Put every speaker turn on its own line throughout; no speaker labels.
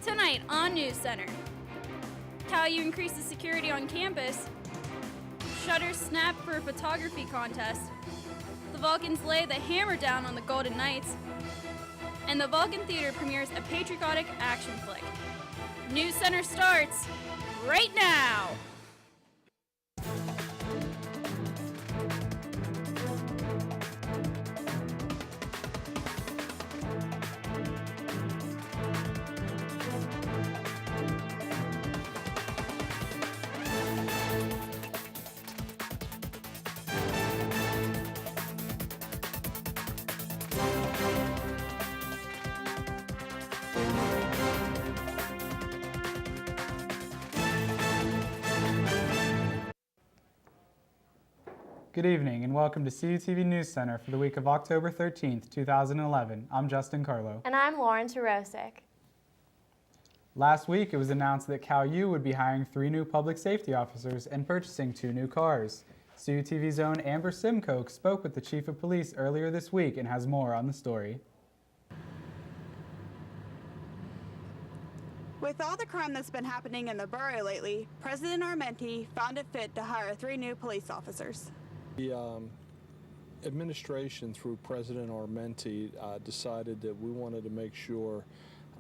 Tonight on NewsCenter. How you increase the security on campus. Shutters snap for a photography contest. The Vulcans lay the hammer down on the Golden Knights. And the Vulcan Theater premieres a patriotic action flick. NewsCenter starts right now!
Good evening and welcome to CUTV News Center for the week of October 13th, 2011. I'm Justin Carlo.
And I'm Lauren Turosik.
Last week it was announced that Cal U would be hiring 3 new public safety officers and purchasing 2 new cars. CUTV's own Amber Simcoe spoke with the Chief of Police earlier this week and has more on the story.
With all the crime that's been happening in the borough lately, President Armenti found it fit to hire 3 new police officers.
The administration, through President Armenti, decided that we wanted to make sure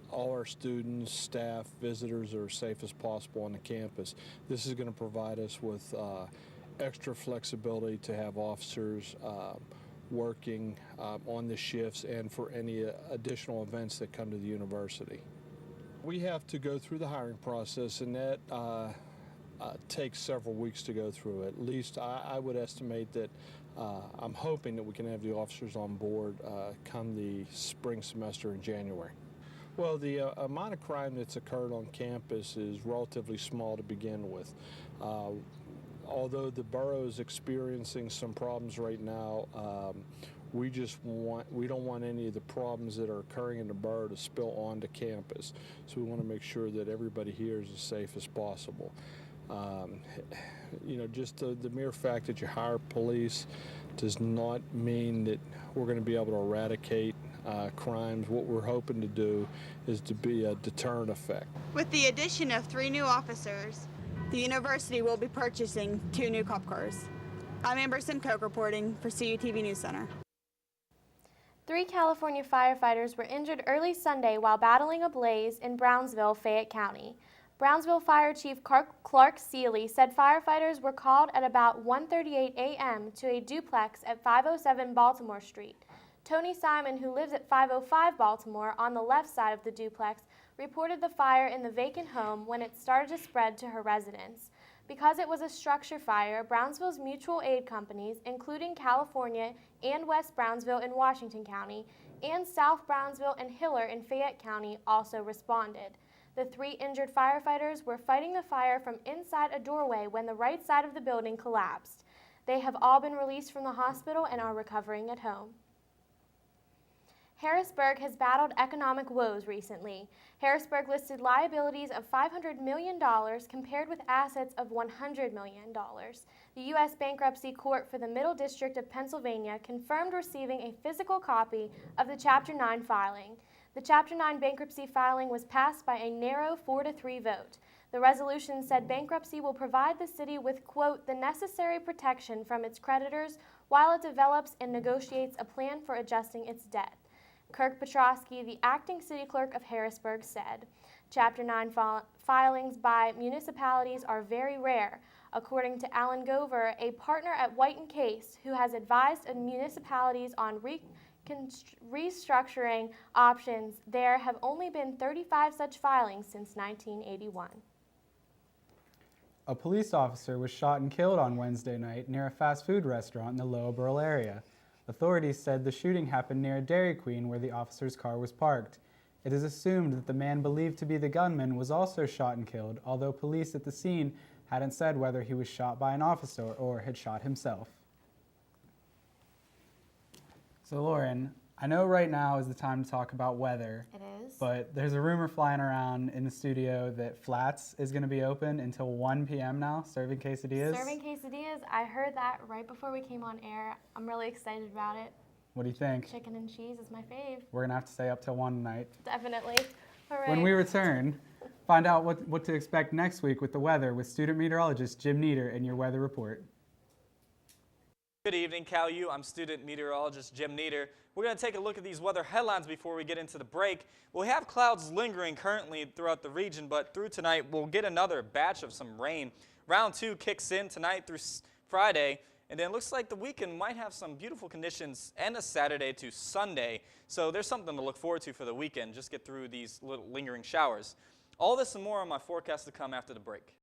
all our students, staff, visitors are as safe as possible on the campus. This is going to provide us with extra flexibility to have officers working on the shifts and for any additional events that come to the university. We have to go through the hiring process, and that takes several weeks to go through. At least I would estimate that I'm hoping that we can have the officers on board come the spring semester in January. Well, the amount of crime that's occurred on campus is relatively small to begin with. Although the borough is experiencing some problems right now, we don't want any of the problems that are occurring in the borough to spill onto campus. So we want to make sure that everybody here is as safe as possible. You know, just the mere fact that you hire police does not mean that we're going to be able to eradicate crimes. What we're hoping to do is to be a deterrent effect.
With the addition of 3 new officers, the university will be purchasing 2 new cop cars. I'm Amber Simcoe reporting for CUTV News Center.
3 California firefighters were injured early Sunday while battling a blaze in Brownsville, Fayette County. Brownsville Fire Chief Clark Seeley said firefighters were called at about 1:38 a.m. to a duplex at 507 Baltimore Street. Tony Simon, who lives at 505 Baltimore on the left side of the duplex, reported the fire in the vacant home when it started to spread to her residence. Because it was a structure fire, Brownsville's mutual aid companies, including California and West Brownsville in Washington County, and South Brownsville and Hiller in Fayette County, also responded. The 3 injured firefighters were fighting the fire from inside a doorway when the right side of the building collapsed. They have all been released from the hospital and are recovering at home. Harrisburg has battled economic woes recently. Harrisburg listed liabilities of $500 million compared with assets of $100 million. The U.S. Bankruptcy Court for the Middle District of Pennsylvania confirmed receiving a physical copy of the Chapter 9 filing. The Chapter 9 bankruptcy filing was passed by a narrow 4-3 vote. The resolution said bankruptcy will provide the city with, quote, the necessary protection from its creditors while it develops and negotiates a plan for adjusting its debt. Kirk Petrosky, the acting city clerk of Harrisburg, said, Chapter 9 filings by municipalities are very rare. According to Alan Gover, a partner at White & Case, who has advised municipalities on restructuring options, there have only been 35 such filings since 1981.
A police officer was shot and killed on Wednesday night near a fast food restaurant in the Lower Burl area. Authorities said the shooting happened near a Dairy Queen where the officer's car was parked. It is assumed that the man believed to be the gunman was also shot and killed, although police at the scene hadn't said whether he was shot by an officer or had shot himself. So Lauren, I know right now is the time to talk about weather.
It is.
But there's a rumor flying around in the studio that Flats is going to be open until 1 p.m. now, serving quesadillas.
Serving quesadillas. I heard that right before we came on air. I'm really excited about it.
What do you think?
Chicken and cheese is my fave.
We're going to have to stay up till 1 tonight.
Definitely. Hooray.
When we return, find out what to expect next week with the weather with student meteorologist Jim Nieder in your weather report.
Good evening, Cal U. I'm student meteorologist Jim Nieder. We're going to take a look at these weather headlines before we get into the break. We have clouds lingering currently throughout the region, but through tonight we'll get another batch of some rain. Round 2 kicks in tonight through Friday, and then it looks like the weekend might have some beautiful conditions and a Saturday to Sunday. So there's something to look forward to for the weekend. Just get through these little lingering showers. All this and more on my forecast to come after the break.